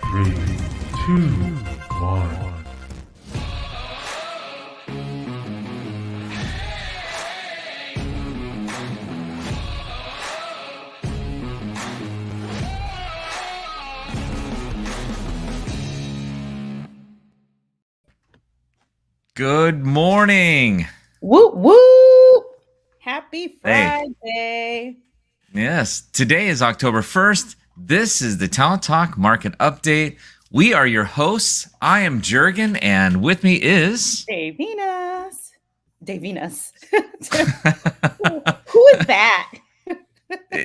Three, two, one. Good morning. Whoop whoop! Happy Hey, Friday. yes, today is October 1st. This is the Talent Talk Market Update. We are your hosts. I am Jurgen, and with me is. Davinas. Davinas. Who is that?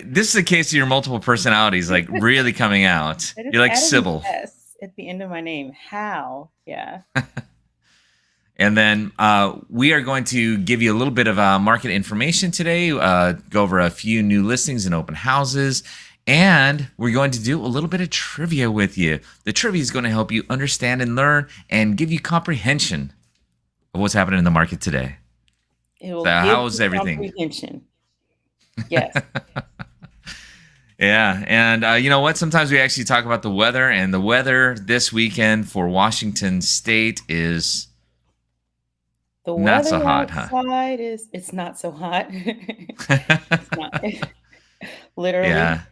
This is a case of your multiple personalities like really coming out. I just You're like added an Sybil. S at the end of my name. How? Yeah. And then we are going to give you a little bit of market information today, go over a few new listings and open houses, and we're going to do a little bit of trivia with you. The trivia is going to help you understand and learn and give you comprehension of what's happening in the market today. It will So give how's you everything? comprehension. Yes. Yeah, and you know what? Sometimes we actually talk about the weather, and the weather this weekend for Washington State is The not so weather hot, huh? outside it's not so hot. It's not literally. Yeah.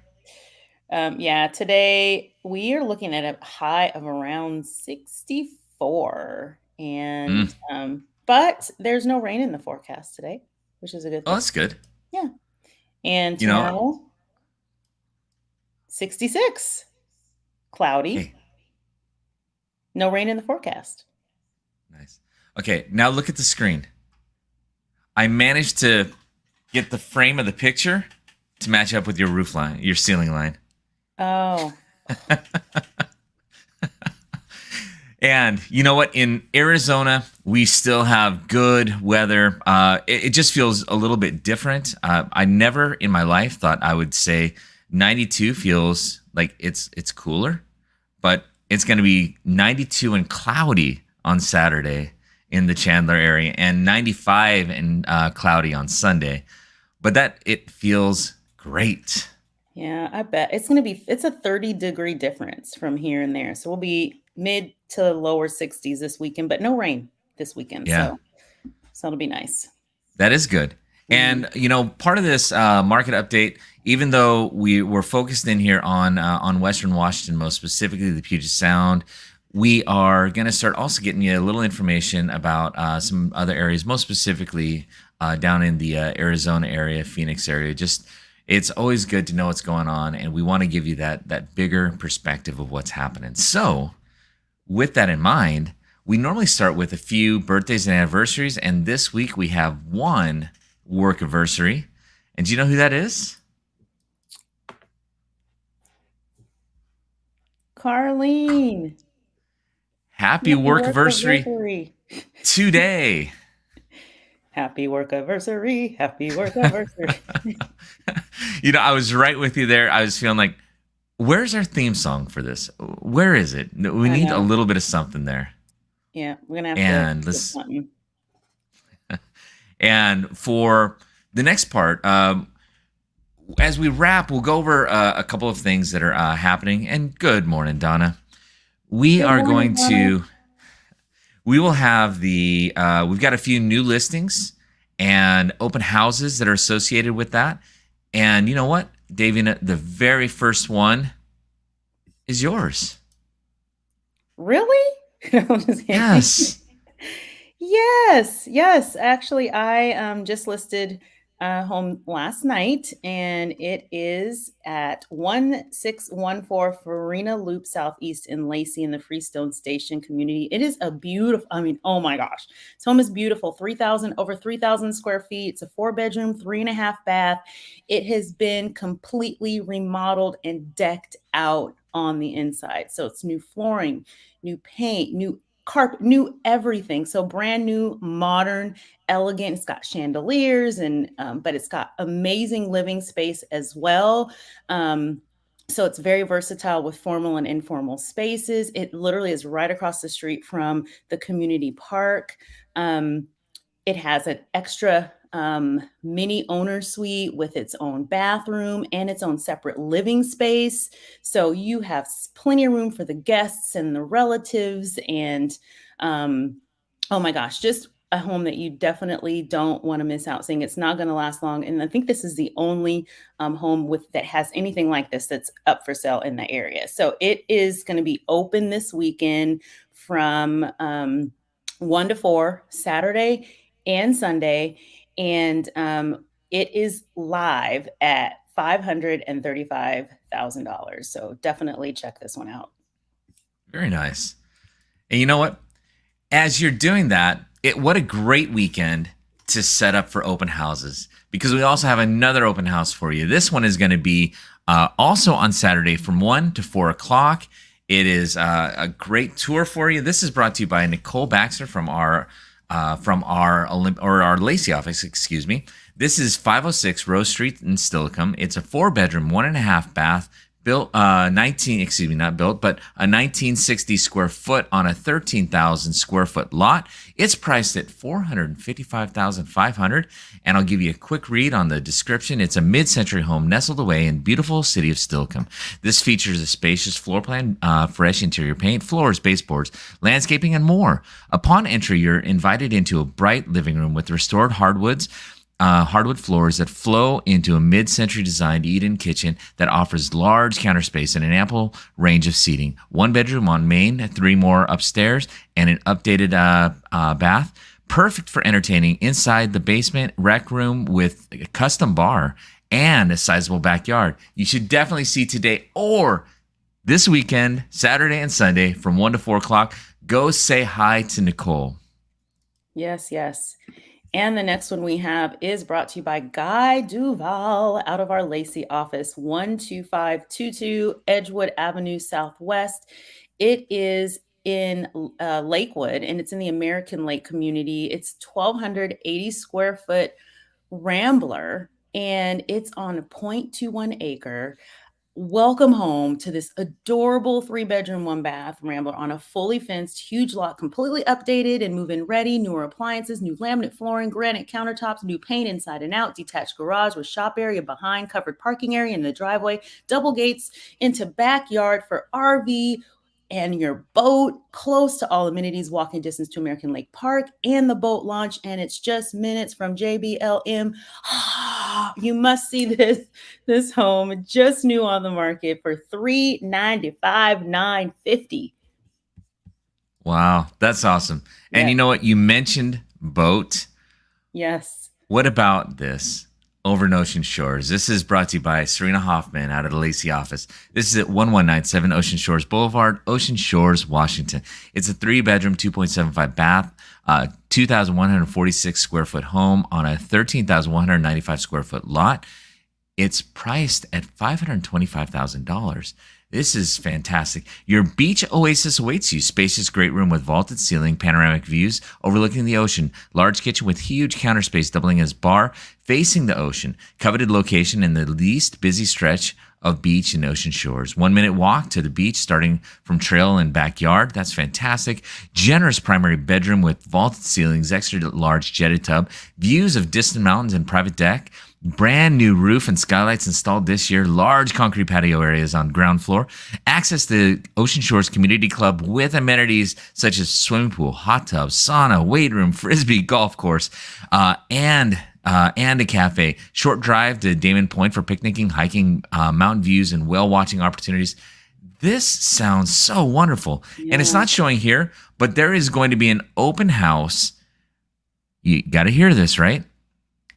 Yeah, today we are looking at a high of around 64. Mm. But there's no rain in the forecast today, which is a good Oh, thing. that's good. Yeah. And You know, tomorrow, 66. Cloudy. hey, No rain in the forecast. nice. Okay, now look at the screen. I managed to get the frame of the picture to match up with your roof line, your ceiling line. Oh, And you know what? In Arizona, we still have good weather. It just feels a little bit different. I never in my life thought I would say 92 feels like it's cooler, but it's going to be 92 and cloudy on Saturday in the Chandler area, and 95 and cloudy on Sunday. But that it feels great. yeah, I bet. It's a 30-degree difference from here and there. So we'll be mid to lower 60s this weekend, but no rain this weekend. Yeah. So it'll be nice. That is good. Mhm. And you know, part of this market update, even though we were focused in here on Western Washington, most specifically the Puget Sound, we are going to start also getting you a little information about some other areas, most specifically down in the Arizona area, Phoenix area. Just it's always good to know what's going on, and we want to give you that bigger perspective of what's happening. So, with that in mind, we normally start with a few birthdays and anniversaries, and this week we have one work anniversary. And do you know who that is? Carlene, Happy happy work work anniversary anniversary. today. Happy work anniversary. Happy work anniversary. You know, I was right with you there. I was feeling like, where's our theme song for this? Where is it? We I need a know. little bit of something there. Yeah, we're gonna have to And get let's something. and for the next part, as we wrap, we'll go over a couple of things that are happening. And good morning, Donna. We Good are morning, going Donna. to. We will have the. We've got a few new listings and open houses that are associated with that. And you know what, Davina, the very first one is yours. Really? I'm just kidding. Yes. Yes. Actually, I just listed a home last night, and it is at 1614 Farina Loop Southeast in Lacey in the Freestone Station community. It is a beautiful, I mean, oh my gosh. This home is beautiful. Over 3,000 square feet. It's a 4-bedroom, 3.5 bath. It has been completely remodeled and decked out on the inside. So it's new flooring, new paint, new carpet, new everything. So brand new, modern, elegant. It's got chandeliers but it's got amazing living space as well. So it's very versatile with formal and informal spaces. It literally is right across the street from the community park. It has an extra mini owner suite with its own bathroom and its own separate living space. So you have plenty of room for the guests and the relatives. And oh my gosh, just a home that you definitely don't want to miss out seeing. It's not going to last long. And I think this is the only home that has anything like this that's up for sale in the area. So it is going to be open this weekend from 1 to 4, Saturday and Sunday. And it is live at $535,000. So definitely check this one out. Very nice. And you know what? As you're doing that, what a great weekend to set up for open houses, because we also have another open house for you. This one is going to be also on Saturday from 1 to 4 o'clock. It is a great tour for you. This is brought to you by Nicole Baxter from our Lacey office, excuse me. This is 506 Rose Street in Steilacoom. It's a 4-bedroom, 1.5 bath, built a 1960 square foot on a 13,000 square foot lot. It's priced at $455,500. And I'll give you a quick read on the description. It's a mid-century home nestled away in beautiful city of Steilacoom. This features a spacious floor plan, fresh interior paint, floors, baseboards, landscaping, and more. Upon entry, you're invited into a bright living room with restored hardwood floors that flow into a mid-century designed eat-in kitchen that offers large counter space and an ample range of seating. 1 bedroom on main, 3 more upstairs, and an updated bath. Perfect for entertaining inside the basement rec room with a custom bar and a sizable backyard. You should definitely see today or this weekend, Saturday and Sunday from 1 to 4 o'clock. Go say hi to Nicole. Yes, yes. And the next one we have is brought to you by Guy Duval out of our Lacey office, 12522 Edgewood Avenue Southwest. It is in Lakewood, and it's in the American Lake community. It's 1,280 square foot Rambler, and it's on a 0.21 acre. Welcome home to this adorable 3-bedroom, 1-bath Rambler on a fully fenced, huge lot, completely updated and move-in ready. Newer appliances, new laminate flooring, granite countertops, new paint inside and out, detached garage with shop area behind, covered parking area in the driveway, double gates into backyard for RV and your boat, close to all amenities, walking distance to American Lake Park and the boat launch. And it's just minutes from JBLM. You must see this home, just new on the market for $395,950. Wow, that's awesome. And you know what? You mentioned boat. Yes. What about this? Over in Ocean Shores. This is brought to you by Serena Hoffman out of the Lacey office. This is at 1197 Ocean Shores Boulevard, Ocean Shores, Washington. It's a 3-bedroom, 2.75 bath, 2,146 square foot home on a 13,195 square foot lot. It's priced at $525,000. This is fantastic. Your beach oasis awaits you. Spacious great room with vaulted ceiling, panoramic views overlooking the ocean. Large kitchen with huge counter space doubling as bar facing the ocean. Coveted location in the least busy stretch of beach and Ocean Shores. 1-minute walk to the beach starting from trail and backyard. That's fantastic. Generous primary bedroom with vaulted ceilings, extra large jetted tub, views of distant mountains and private deck. Brand new roof and skylights installed this year. Large concrete patio areas on ground floor. Access to Ocean Shores Community Club with amenities such as swimming pool, hot tub, sauna, weight room, frisbee, golf course, and a cafe. Short drive to Damon Point for picnicking, hiking, mountain views, and whale watching opportunities. This sounds so wonderful. Yeah. And it's not showing here, but there is going to be an open house. You got to hear this, right?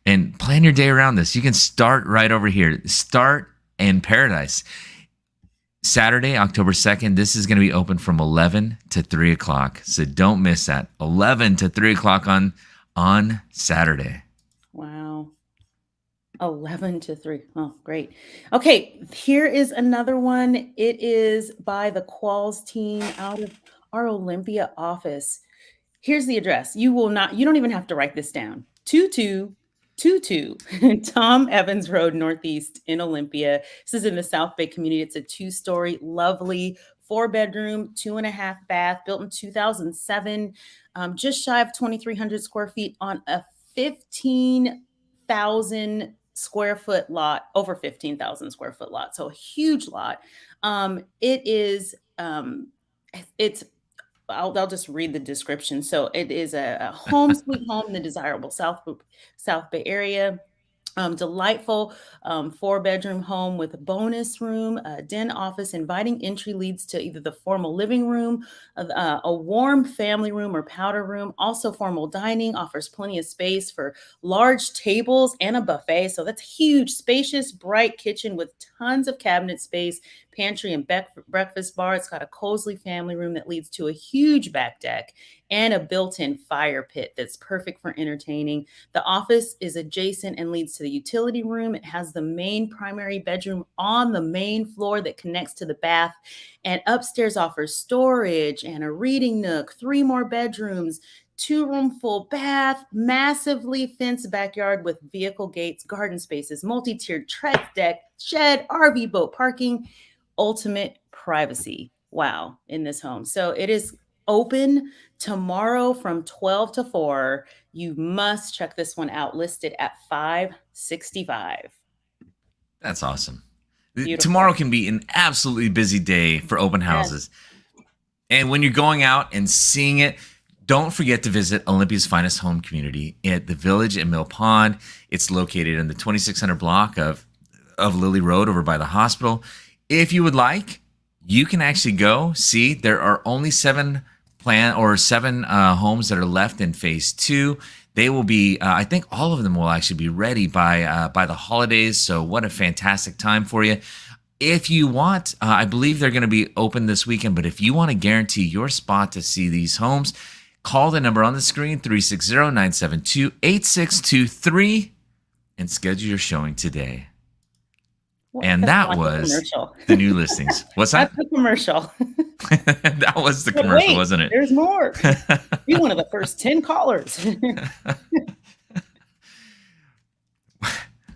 And plan your day around this. You can start right over here. Start in Paradise. Saturday, October 2nd, this is going to be open from 11 to 3 o'clock. So don't miss that. 11 to 3 o'clock on Saturday. Wow. 11 to 3. Oh, great. Okay, here is another one. It is by the Qualls team out of our Olympia office. Here's the address. You don't even have to write this down. 2222 Tom Evans Road Northeast in Olympia. This is in the South Bay community. It's a 2-story, lovely 4-bedroom, 2.5 bath, built in 2007, just shy of 2,300 square feet on a 15 15,000 square foot lot, over 15,000 square foot lot. So a huge lot. It is, it's, I'll just read the description. So it is a home sweet home in the desirable South Bay area. Delightful 4-bedroom home with a bonus room, a den office. Inviting entry leads to either the formal living room, a warm family room or powder room. Also, formal dining offers plenty of space for large tables and a buffet. So that's huge, spacious, bright kitchen with tons of cabinet space, pantry and breakfast bar. It's got a cozy family room that leads to a huge back deck and a built-in fire pit that's perfect for entertaining. The office is adjacent and leads to the utility room. It has the main primary bedroom on the main floor that connects to the bath, and upstairs offers storage and a reading nook, 3 more bedrooms, 2-room full bath, massively fenced backyard with vehicle gates, garden spaces, multi-tiered tread deck, shed, RV boat parking, ultimate privacy. Wow, in this home. So it is open tomorrow from 12 to 4. You must check this one out, listed at $565. That's awesome. Beautiful. Tomorrow can be an absolutely busy day for open houses. Yes. And when you're going out and seeing it, don't forget to visit Olympia's finest home community at the Village at Mill Pond. It's located in the 2600 block of Lily Road over by the hospital. If you would like, you can actually go see. There are only 7 homes that are left in phase 2. They will be, I think all of them will actually be ready by the holidays. So what a fantastic time for you. If you want, I believe they're going to be open this weekend, but if you want to guarantee your spot to see these homes, call the number on the screen, 360-972-8623, and schedule your showing today. Well, and that was the new listings. What's that? That's the commercial. That was the commercial, wait, wasn't it? There's more. Be one of the first 10 callers.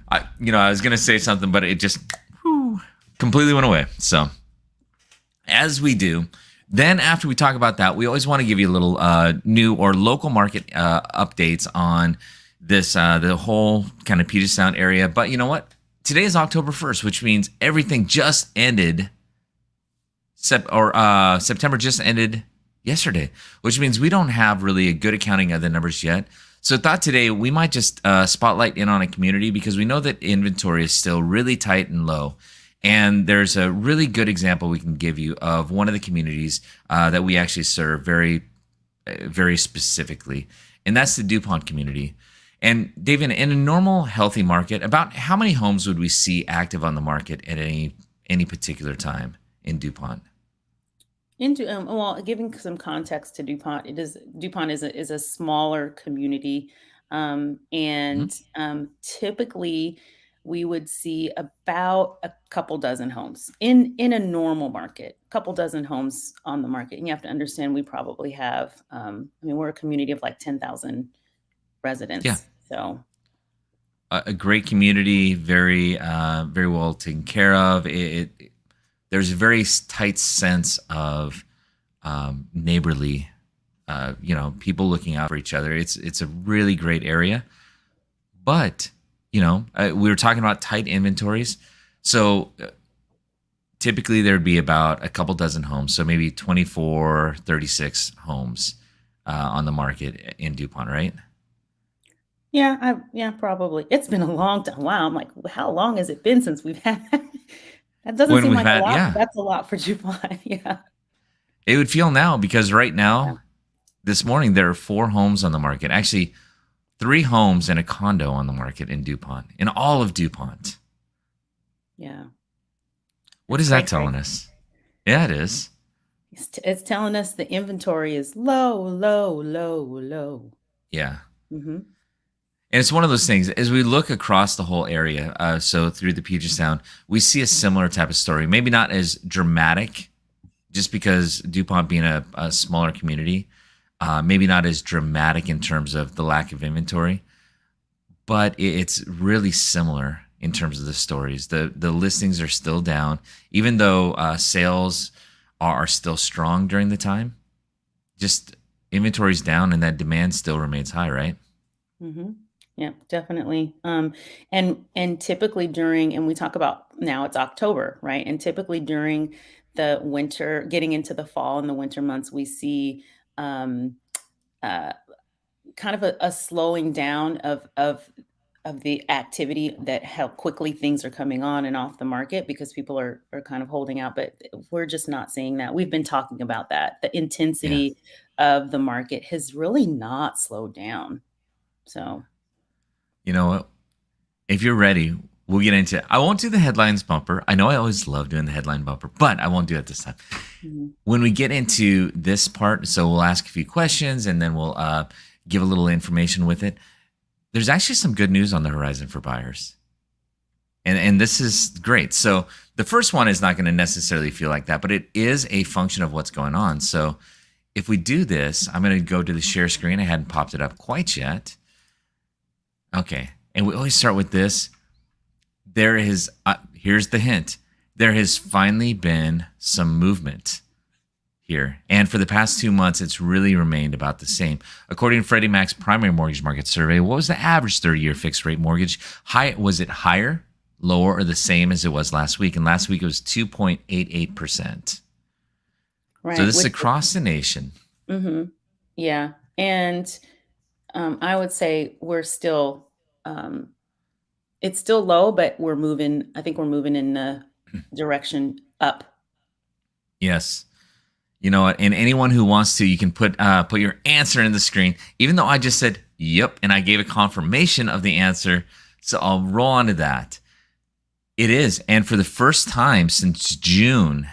I was going to say something, but it just completely went away. So, as we do, then after we talk about that, we always want to give you a little new or local market updates on this, the whole kind of Puget Sound area. But you know what? Today is October 1st, which means everything just ended. September just ended yesterday, which means we don't have really a good accounting of the numbers yet. So I thought today we might just spotlight in on a community because we know that inventory is still really tight and low. And there's a really good example we can give you of one of the communities that we actually serve very, very specifically. And that's the DuPont community. And David, in a normal, healthy market, about how many homes would we see active on the market at any particular time in DuPont? Well, giving some context to DuPont, DuPont is a smaller community, and typically we would see about a couple dozen homes in a normal market, a couple dozen homes on the market. And you have to understand, we probably have, we're a community of like 10,000 residents. Yeah. So a great community, very very well taken care of. There's a very tight sense of neighborly, people looking out for each other. It's a really great area. But we were talking about tight inventories. So typically there'd be about a couple dozen homes, so maybe 24, 36 homes on the market in DuPont, right? Yeah, probably. It's been a long time. Wow, I'm like, how long has it been since we've had that? That doesn't seem like a lot. Yeah. That's a lot for DuPont. Yeah. It would feel now because right now, this morning, there are 4 homes on the market. Actually, 3 homes and a condo on the market in DuPont, in all of DuPont. Yeah. What is that telling us? Yeah, it is. It's telling us the inventory is low, low, low, low. Yeah. Mm-hmm. And it's one of those things, as we look across the whole area, so through the Puget Sound, we see a similar type of story. Maybe not as dramatic, just because DuPont being a smaller community, maybe not as dramatic in terms of the lack of inventory, but it's really similar in terms of the stories. The listings are still down, even though sales are still strong during the time. Just inventory's down and that demand still remains high, right? Mm-hmm. Yeah, definitely. And typically during, and we talk about now it's October, right? And typically during the winter, getting into the fall and the winter months, we see um, uh, kind of a slowing down of the activity, that how quickly things are coming on and off the market because people are kind of holding out. But we're just not seeing that. We've been talking about that. The Yeah. intensity of the market has really not slowed down. So. You know what? If you're ready, we'll get into it. I won't do the headlines bumper. I know I always love doing the headline bumper, but I won't do it this time. Mhm. When we get into this part, so we'll ask a few questions and then we'll give a little information with it. There's actually some good news on the horizon for buyers. And this is great. So the first one is not going to necessarily feel like that, but it is a function of what's going on. So if we do this, I'm going to go to the share screen. I hadn't popped it up quite yet. Okay. And we always start with this. There is, here's the hint. There has finally been some movement here. And for the past 2 months, it's really remained about the same. According to Freddie Mac's primary mortgage market survey, what was the average 30-year fixed rate mortgage? Was it higher, lower, or the same as it was last week? And last week it was 2.88%. Right. So this is across the nation. Mm-hmm. Yeah. And I would say we're still, it's still low, but I think we're moving in the direction up. Yes. You know what? And anyone who wants to, you can put your answer in the screen. Even though I just said yep, and I gave a confirmation of the answer, so I'll roll on to that. It is, and for the first time since June,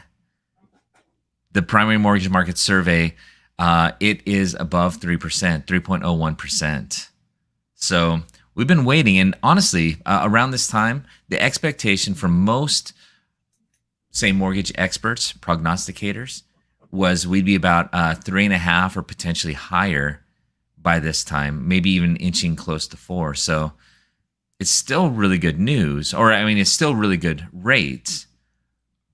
the primary mortgage market survey, it is above 3%, 3.01%. So we've been waiting, and honestly, around this time, the expectation from most, say, mortgage experts, prognosticators, was we'd be about 3.5 or potentially higher by this time, maybe even inching close to 4. So it's still really good news, or I mean, it's still really good rates,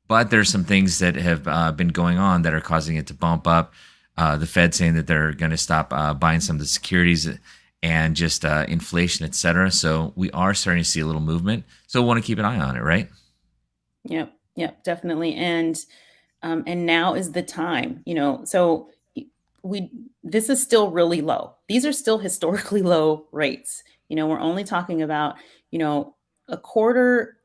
but there's some things that have been going on that are causing it to bump up. The Fed saying that they're going to stop buying some of the securities and just inflation, et cetera. So we are starting to see a little movement. So we want to keep an eye on it, right? Yep, definitely. And now is the time, so this is still really low. These are still historically low rates. We're only talking about, a quarter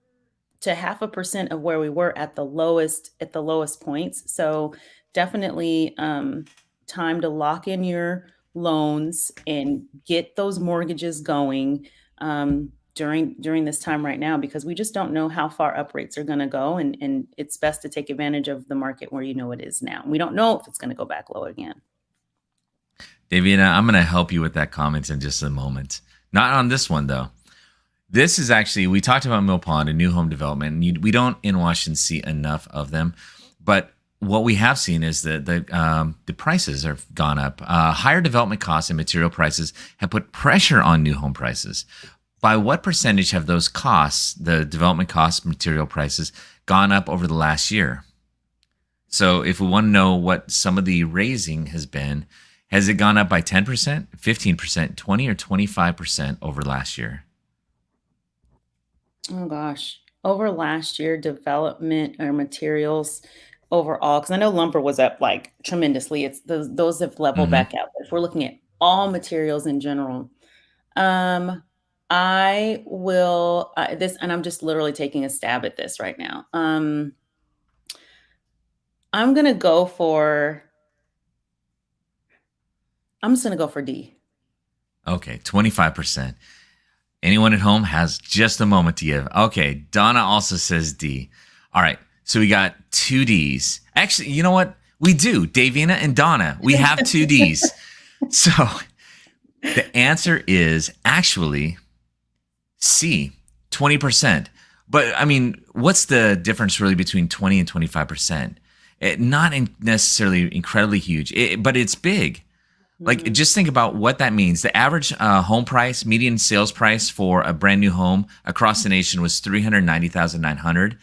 to 0.5% of where we were at the lowest points. So definitely time to lock in your loans and get those mortgages going during this time right now, because we just don't know how far up rates are going to go, and it's best to take advantage of the market where it is now. We don't know if it's going to go back low again. Davina, I'm going to help you with that comment in just a moment. Not on this one, though. This is actually, we talked about Mill Pond and new home development, and we don't in Washington see enough of them. But what we have seen is that the prices have gone up. Higher development costs and material prices have put pressure on new home prices. By what percentage have those costs, the development costs, material prices, gone up over the last year? So if we want to know what some of the raising has been, has it gone up by 10%, 15%, 20, or 25% over last year? Oh gosh, over last year, development or materials overall, because I know lumber was up like tremendously. It's those have leveled back out. But if we're looking at all materials in general, I will this, and I'm just literally taking a stab at this right now. I'm gonna go for. I'm just gonna go for D. Okay, 25%. Anyone at home has just a moment to give. Okay, Donna also says D. All right, so we got 2 Ds. Actually, you know what? We do. Davina and Donna, we have 2 Ds. So the answer is actually C, 20%. But I mean, what's the difference really between 20 and 25%? Not necessarily incredibly huge, but it's big. Like, just think about what that means. The average home price, median sales price for a brand new home across the nation was $390,900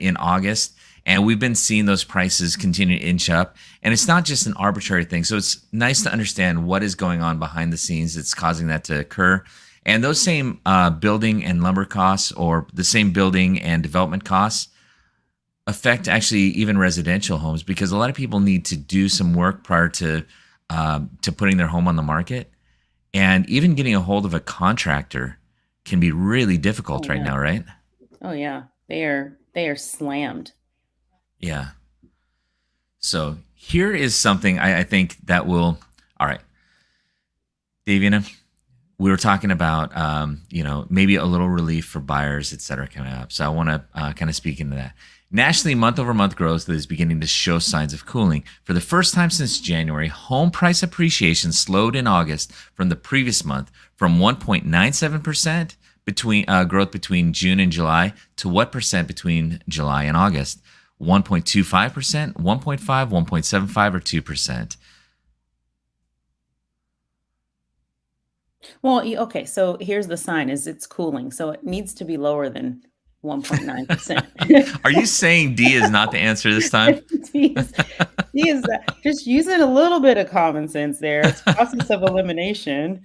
in August. And we've been seeing those prices continue to inch up. And it's not just an arbitrary thing. So it's nice to understand what is going on behind the scenes that's causing that to occur. And those same building and lumber costs, or the same building and development costs, affect actually even residential homes, because a lot of people need to do some work prior to putting their home on the market. And even getting a hold of a contractor can be really difficult Oh right yeah. now, right? Oh yeah. They are slammed. Yeah. So here is something I think that will. All right, Davina, we were talking about maybe a little relief for buyers, et cetera, coming up. So I want to kind of speak into that. Nationally, month-over-month growth is beginning to show signs of cooling. For the first time since January, home price appreciation slowed in August from the previous month, from 1.97% growth between June and July to what percent between July and August? 1.25%, 1.5, 1.75, or 2%? Well, okay, so here's the sign is it's cooling. So it needs to be lower than 1.9%. Are you saying D is not the answer this time? Geez, geez, just using a little bit of common sense there. It's process of elimination.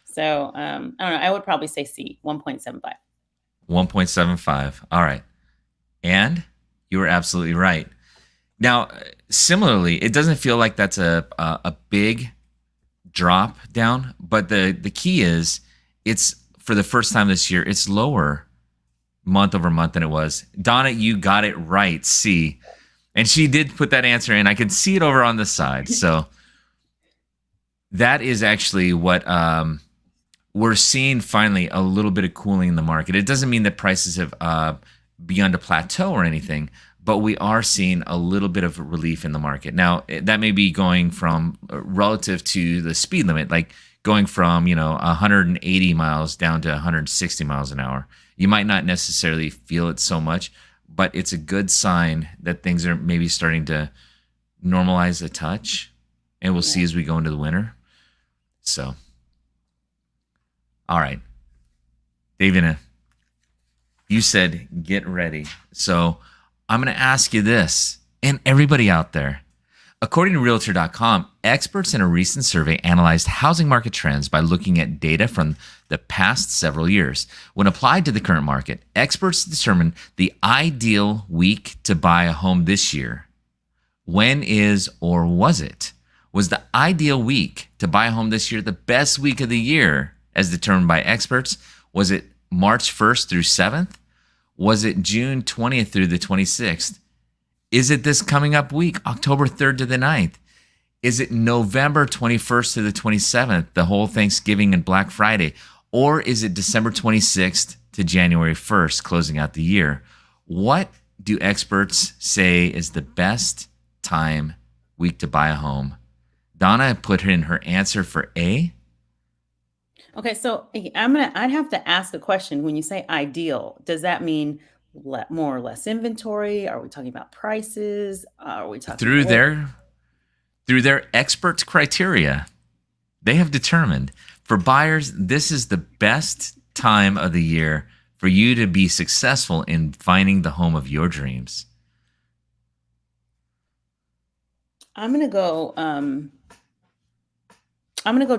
So I don't know. I would probably say C, 1.75. 1.75. All right. And you were absolutely right. Now, similarly, it doesn't feel like that's a big drop down, but the key is it's for the first time this year, it's lower month over month than it was. Donna, you got it right, C. And she did put that answer in. I can see it over on the side. So that is actually what we're seeing, finally a little bit of cooling in the market. It doesn't mean that prices have begun to plateau or anything, but we are seeing a little bit of relief in the market. Now, that may be going from relative to the speed limit, like going from 180 miles down to 160 miles an hour. You might not necessarily feel it so much, but it's a good sign that things are maybe starting to normalize a touch, and we'll see as we go into the winter. So, all right, Davina, you said get ready. So I'm going to ask you this, and everybody out there. According to Realtor.com, experts in a recent survey analyzed housing market trends by looking at data from the past several years. When applied to the current market, experts determined the ideal week to buy a home this year. When is or was it? Was the ideal week to buy a home this year the best week of the year as determined by experts? Was it March 1st through 7th? Was it June 20th through the 26th? Is it this coming up week, October 3rd to the 9th? Is it November 21st to the 27th, the whole Thanksgiving and Black Friday? Or is it December 26th to January 1st, closing out the year? What do experts say is the best time week to buy a home? Donna put in her answer for A. Okay, so I'd have to ask a question. When you say ideal, does that mean more or less inventory? Are we talking about prices? Are we talking Through their experts' criteria, they have determined for buyers, this is the best time of the year for you to be successful in finding the home of your dreams. I'm gonna go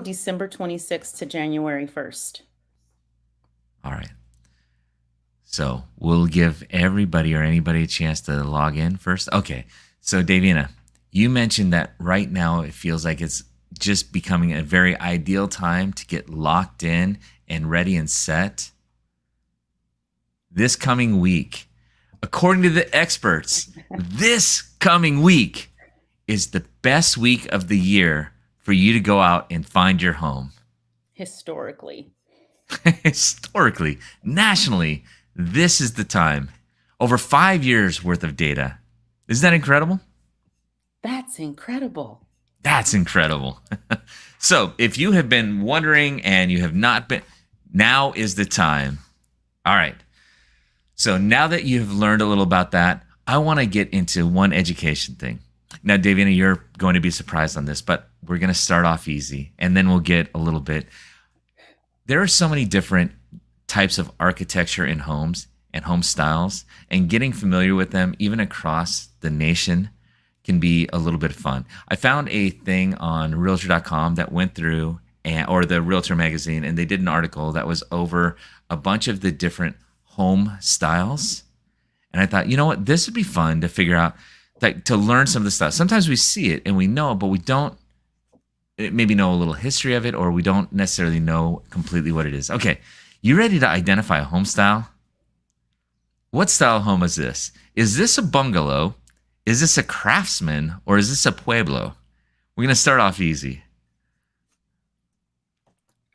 December 26th to January 1st. All right. So we'll give everybody or anybody a chance to log in first. Okay. So Davina, you mentioned that right now it feels like it's just becoming a very ideal time to get locked in and ready and set. This coming week, according to the experts, this coming week is the best week of the year for you to go out and find your home. Historically. Historically, nationally, this is the time. Over 5 years worth of data. Isn't that incredible? That's incredible. That's incredible. So if you have been wondering and you have not been, now is the time. All right. So now that you've learned a little about that, I want to get into one education thing. Now, Davina, you're going to be surprised on this, but we're going to start off easy and then we'll get a little bit. There are so many different types of architecture in homes and home styles, and getting familiar with them even across the nation can be a little bit fun. I found a thing on Realtor.com that went through or the Realtor magazine, and they did an article that was over a bunch of the different home styles. And I thought, you know what, this would be fun to figure out, like, to learn some of the stuff. Sometimes we see it and we know, but we don't maybe know a little history of it, or we don't necessarily know completely what it is. Okay, you ready to identify a home style? What style of home is this? Is this a bungalow? Is this a craftsman? Or is this a pueblo? We're going to start off easy.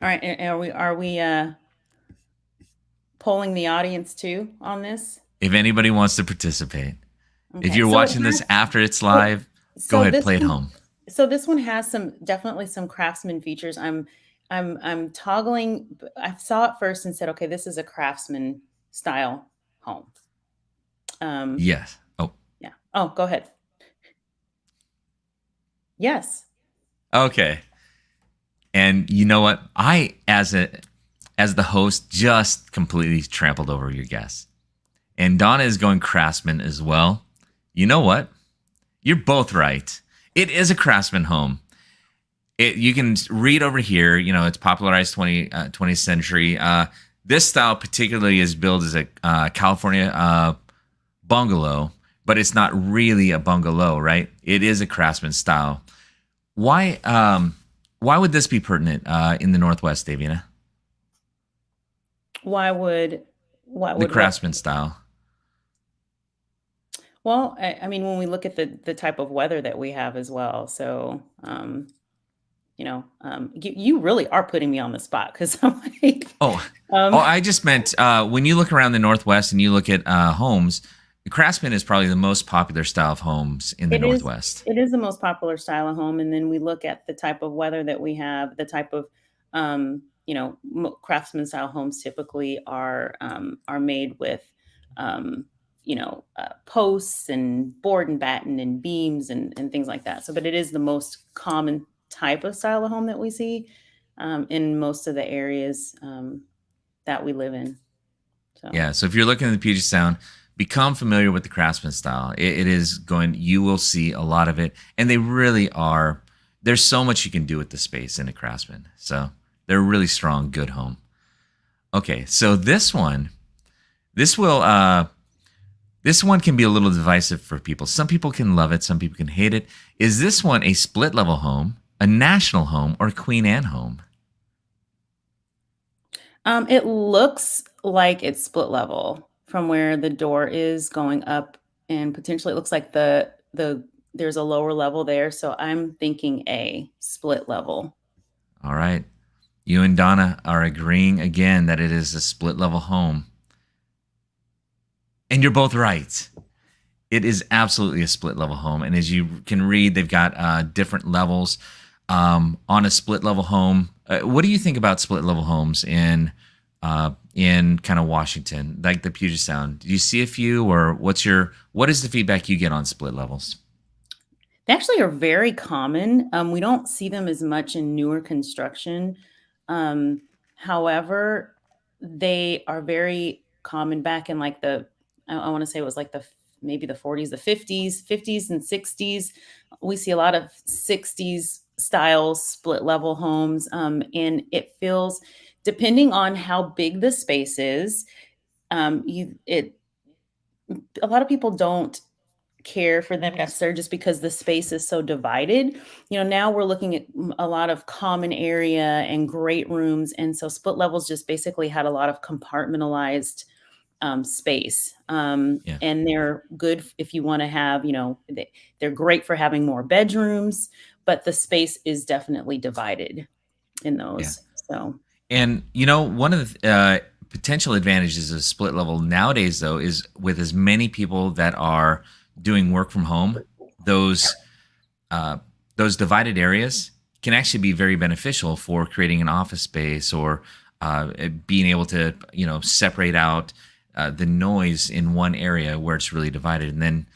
All right. Are we polling the audience too on this? If anybody wants to participate. Okay. If you're watching this after it's live, go ahead, play at home. So this one has definitely some craftsman features. I'm toggling. I saw it first and said, okay, this is a craftsman style home. Yes. Oh. Yeah. Oh, go ahead. Yes. Okay. And you know what? I, as the host, just completely trampled over your guess. And Donna is going craftsman as well. You know what? You're both right. It is a craftsman home. You can read over here, it's popularized 20th century. This style particularly is billed as a California bungalow, but it's not really a bungalow, right? It is a craftsman style. Why would this be pertinent in the Northwest, Davina? Why would the craftsman style? Well, I mean, when we look at the type of weather that we have as well, so you really are putting me on the spot, because I'm like, I just meant when you look around the Northwest and you look at homes, the craftsman is probably the most popular style of homes in the Northwest. It is the most popular style of home, and then we look at the type of weather that we have, the type of craftsman style homes typically are made with posts and board and batten and beams and things like that. So, but it is the most common type of style of home that we see in most of the areas that we live in. So. Yeah. So if you're looking at the Puget Sound, become familiar with the craftsman style. You will see a lot of it, and they really are. There's so much you can do with the space in a craftsman. So they're a really strong, good home. Okay. So this one can be a little divisive for people. Some people can love it. Some people can hate it. Is this one a split level home, a national home, or a Queen Anne home? It looks like it's split level from where the door is going up, and potentially it looks like there's a lower level there. So I'm thinking a split level. All right. You and Donna are agreeing again that it is a split level home. And you're both right. It is absolutely a split level home. And as you can read, they've got different levels on a split level home. What do you think about split level homes in kind of Washington, like the Puget Sound? Do you see a few, or what is the feedback you get on split levels? They actually are very common. We don't see them as much in newer construction. However, they are very common back in like I want to say it was like maybe the 40s, the 50s and 60s. We see a lot of 60s style split level homes. And it feels, depending on how big the space is, a lot of people don't care for them necessarily just because the space is so divided. Now we're looking at a lot of common area and great rooms. And so split levels just basically had a lot of compartmentalized space. And they're good if you want to have, they're great for having more bedrooms, but the space is definitely divided in those. Yeah. So, and one of the potential advantages of split level nowadays, though, is with as many people that are doing work from home, those divided areas can actually be very beneficial for creating an office space, or being able to, separate out the noise in one area where it's really divided. And then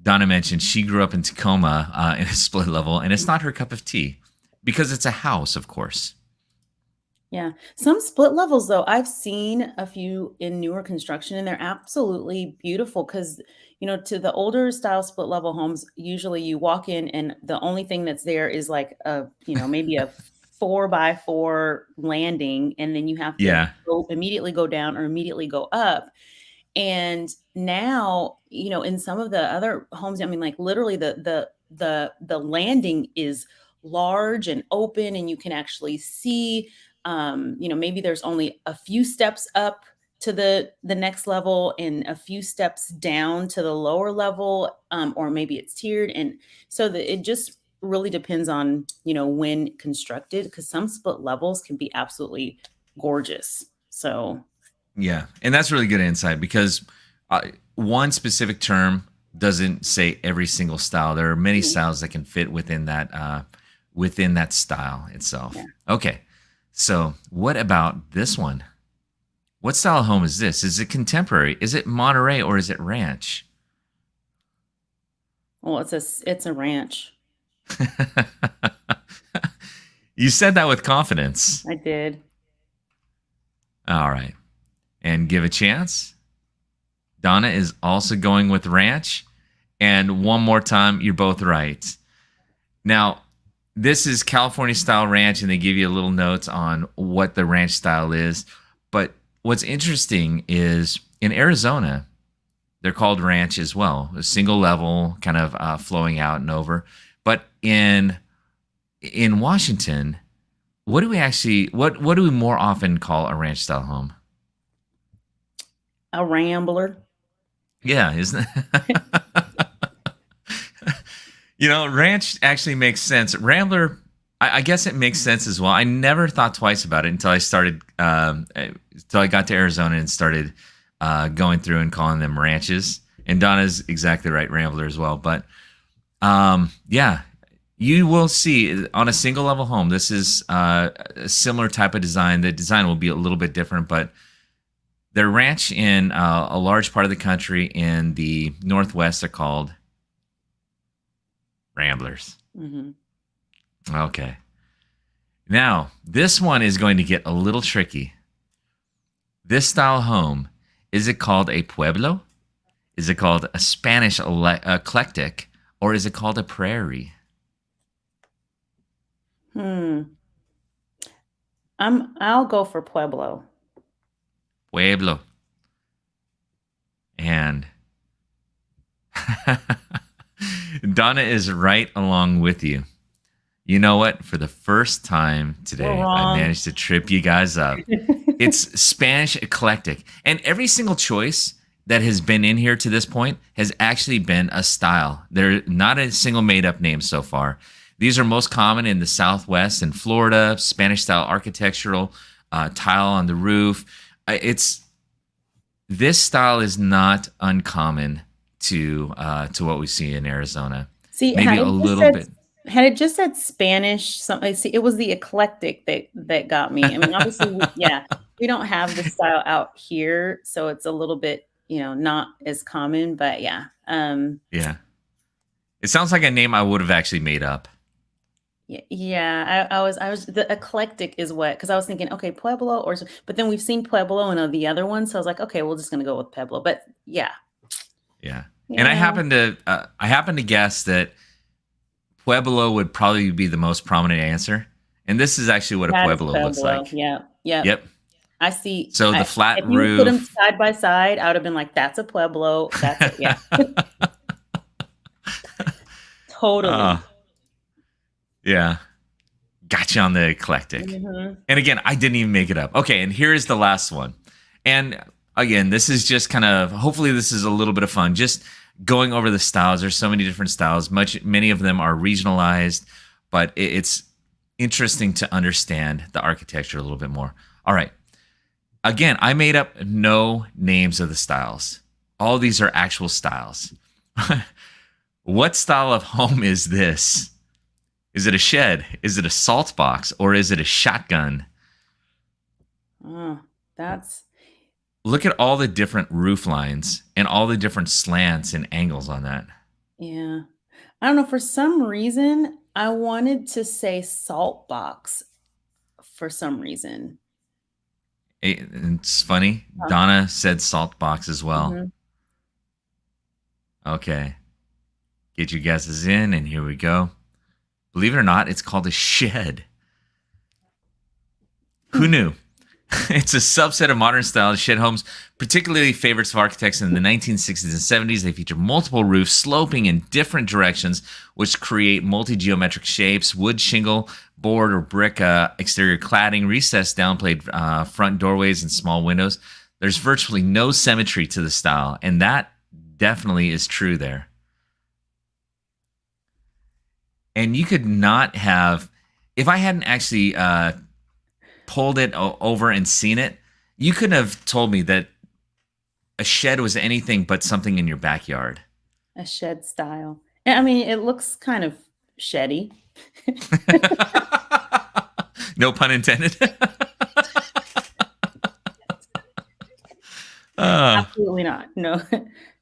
Donna mentioned she grew up in Tacoma in a split level, and it's not her cup of tea because it's a house, of course. Yeah. Some split levels, though, I've seen a few in newer construction, and they're absolutely beautiful because, to the older style split level homes, usually you walk in and the only thing that's there is like maybe a 4x4 landing, and then you have to Yeah. immediately go down or immediately go up. And now, in some of the other homes, I mean, like literally the landing is large and open, and you can actually see, maybe there's only a few steps up to the next level and a few steps down to the lower level, or maybe it's tiered. And so it just really depends on, when constructed, because some split levels can be absolutely gorgeous. So Yeah, and that's really good insight because one specific term doesn't say every single style. There are many styles that can fit within that style itself. yeah. Okay, so what about this one? What style of home is this? Is it contemporary? Is it Monterey or is it ranch? Well, it's a ranch. You said that with confidence. I did. All right, and give a chance. Donna is also going with ranch. And one more time, you're both right. Now, this is California style ranch, and they give you a little notes on what the ranch style is. But what's interesting is in Arizona, they're called ranch as well, a single level kind of flowing out and over. But in Washington, what do we more often call a ranch style home? A rambler. Yeah, isn't it? Ranch actually makes sense. Rambler, I guess it makes sense as well. I never thought twice about it until I got to Arizona and started going through and calling them ranches. And Donna's exactly right, Rambler as well. But yeah, you will see on a single level home, this is a similar type of design. The design will be a little bit different, but their ranch in a large part of the country in the Northwest are called Ramblers. Mm-hmm. Okay. Now, this one is going to get a little tricky. This style home, is it called a pueblo? Is it called a Spanish eclectic? Or is it called a prairie? I'll go for pueblo. Pueblo. And Donna is right along with you. You know what? For the first time today, I managed to trip you guys up. It's Spanish eclectic. And every single choice that has been in here to this point has actually been a style. They're not a single made-up name so far. These are most common in the Southwest and Florida, Spanish-style architectural tile on the roof. This style is not uncommon to what we see in Arizona. See, maybe a little bit. Had it just said Spanish, see, it was the eclectic that got me. I mean, obviously, we don't have the style out here, so it's a little bit, not as common. But yeah, yeah, it sounds like a name I would have actually made up. Yeah, I was the eclectic is what, because I was thinking, okay, Pueblo but then we've seen Pueblo and the other one, so I was like, okay, we're just gonna go with Pueblo. But yeah. And I happen to guess that Pueblo would probably be the most prominent answer, and this is actually what a Pueblo looks like. Yep. I see. So the flat roof. If you put them side by side, I would have been like, "That's a Pueblo." That's it. Yeah. Totally. Yeah. Gotcha on the eclectic. Mm-hmm. And again, I didn't even make it up. Okay, and here is the last one. And again, this is just kind of, hopefully this is a little bit of fun. Just going over the styles. There's so many different styles. Many of them are regionalized, but it's interesting to understand the architecture a little bit more. All right. Again, I made up no names of the styles. All these are actual styles. What style of home is this? Is it a shed? Is it a salt box? Or is it a shotgun? Look at all the different roof lines and all the different slants and angles on that. Yeah. I don't know. For some reason, I wanted to say salt box for some reason. It's funny. Donna said salt box as well. Mm-hmm. Okay. Get your guesses in, and here we go. Believe it or not, it's called a shed. Who knew? It's a subset of modern style shed homes, particularly favorites of architects in the 1960s and 70s. They feature multiple roofs sloping in different directions, which create multi-geometric shapes, wood, shingle, board, or brick exterior cladding, recessed downplayed front doorways, and small windows. There's virtually no symmetry to the style, and that definitely is true there. And you could not have, if I hadn't actually pulled it over and seen it, you couldn't have told me that a shed was anything but something in your backyard. A shed style. I mean, it looks kind of sheddy. No pun intended. Absolutely not. No,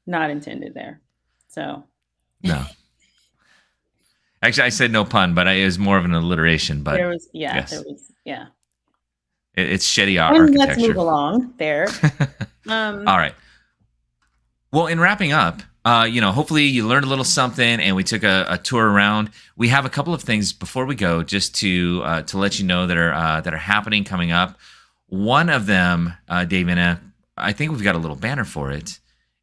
not intended there. So no. Actually, I said no pun, but it was more of an alliteration. But there was, yes. It's sheddy And architecture. let's move along there. All right. Well, in wrapping up, hopefully you learned a little something, and we took a tour around. We have a couple of things before we go, just to let you know that are happening coming up. One of them, Davina, I think we've got a little banner for it.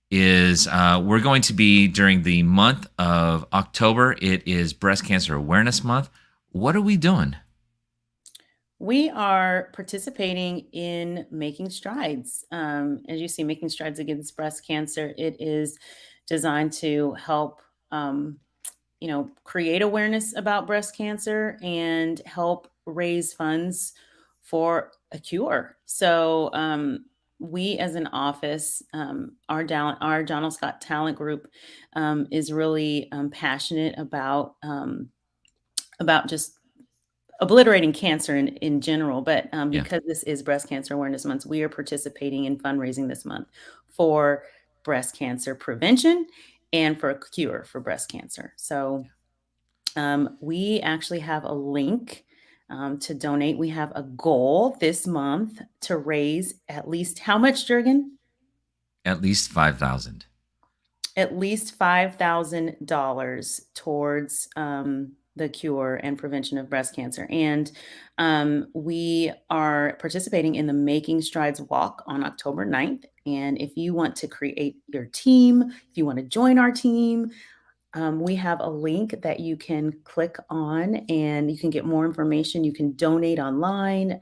Is we're going to be during the month of October. It is Breast Cancer Awareness Month. What are we doing? We are participating in Making Strides. As you see, Making Strides Against Breast Cancer, it is designed to help, create awareness about breast cancer and help raise funds for a cure. So we, as an office, our John Scott Talent Group is really passionate about just obliterating cancer in general, but because this is Breast Cancer Awareness Month, we are participating in fundraising this month for breast cancer prevention and for a cure for breast cancer. So we actually have a link to donate. We have a goal this month to raise at least how much, Jurgen? At least $5,000. At least $5,000 towards the cure and prevention of breast cancer. And we are participating in the Making Strides Walk on October 9th. And if you want to create your team, if you want to join our team, we have a link that you can click on and you can get more information. You can donate online.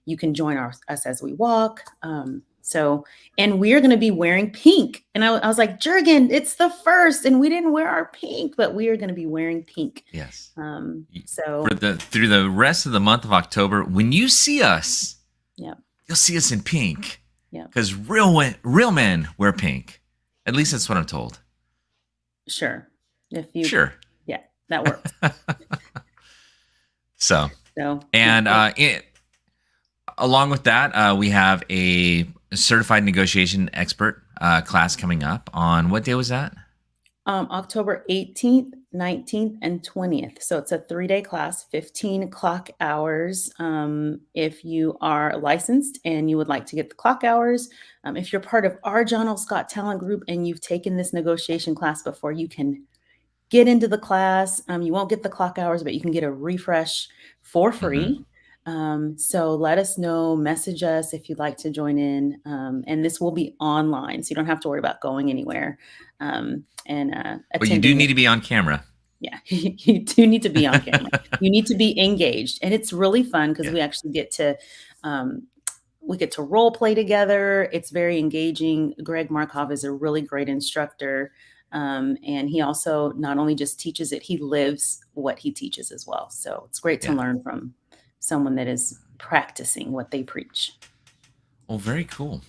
You can join us as we walk. And we're going to be wearing pink. And I was like, Jurgen, it's the first. And we didn't wear our pink, but we are going to be wearing pink. Yes. So through the rest of the month of October, when you see us, you'll see us in pink. Yeah. Because real men wear pink. At least that's what I'm told. Sure. Sure. Yeah, that works. Along with that, we have a certified negotiation expert class coming up on what day was that? October 18th, 19th, and 20th. So it's a 3-day class, 15 clock hours. If you are licensed and you would like to get the clock hours, if you're part of our John L. Scott Talent Group and you've taken this negotiation class before, you can get into the class. You won't get the clock hours, but you can get a refresh for free. So let us know, message us if you'd like to join in. And this will be online, so you don't have to worry about going anywhere. But you do need to be on camera. Yeah, you do need to be on camera. You need to be engaged. And it's really fun because we actually get to role play together. It's very engaging. Greg Markov is a really great instructor. And he also not only just teaches it, he lives what he teaches as well. So it's great to learn from someone that is practicing what they preach. Well, very cool.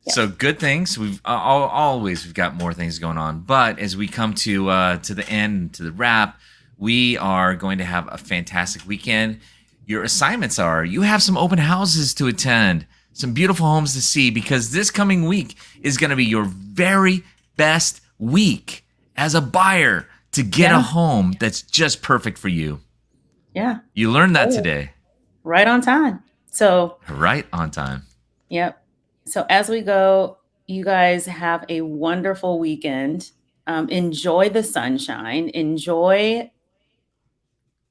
Yeah. So good things. We've got more things going on, but as we come to the end, to the wrap, we are going to have a fantastic weekend. Your assignments are, you have some open houses to attend, some beautiful homes to see, because this coming week is going to be your very best week as a buyer to get a home that's just perfect for you. Yeah. You learned that today. Right on time. Right on time. Yep. So as we go, you guys have a wonderful weekend. Enjoy the sunshine. Enjoy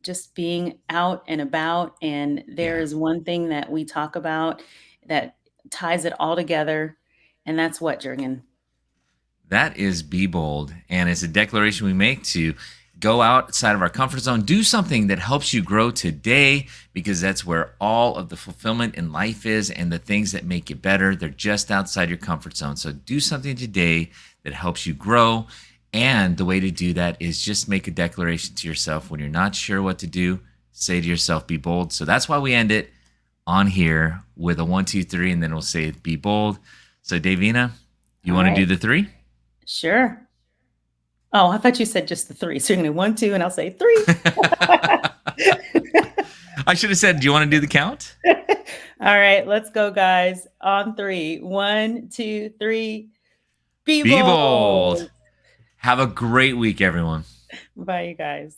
just being out and about. And there Yeah. is one thing that we talk about that ties it all together, and that's what, Jurgen? That is be bold. And it's a declaration we make to go outside of our comfort zone, do something that helps you grow today, because that's where all of the fulfillment in life is, and the things that make you better, they're just outside your comfort zone. So do something today that helps you grow. And the way to do that is just make a declaration to yourself. When you're not sure what to do, say to yourself, be bold. So that's why we end it on here with a 1, 2, 3, and then we'll say be bold. So Davina, you All want to right. do the 3? Sure. Oh, I thought you said just the 3. So you're going to 1, 2, and I'll say 3. I should have said, do you want to do the count? All right, let's go, guys. On 3. 1, 2, 3. Be Be bold. bold. Have a great week, everyone. Bye, you guys.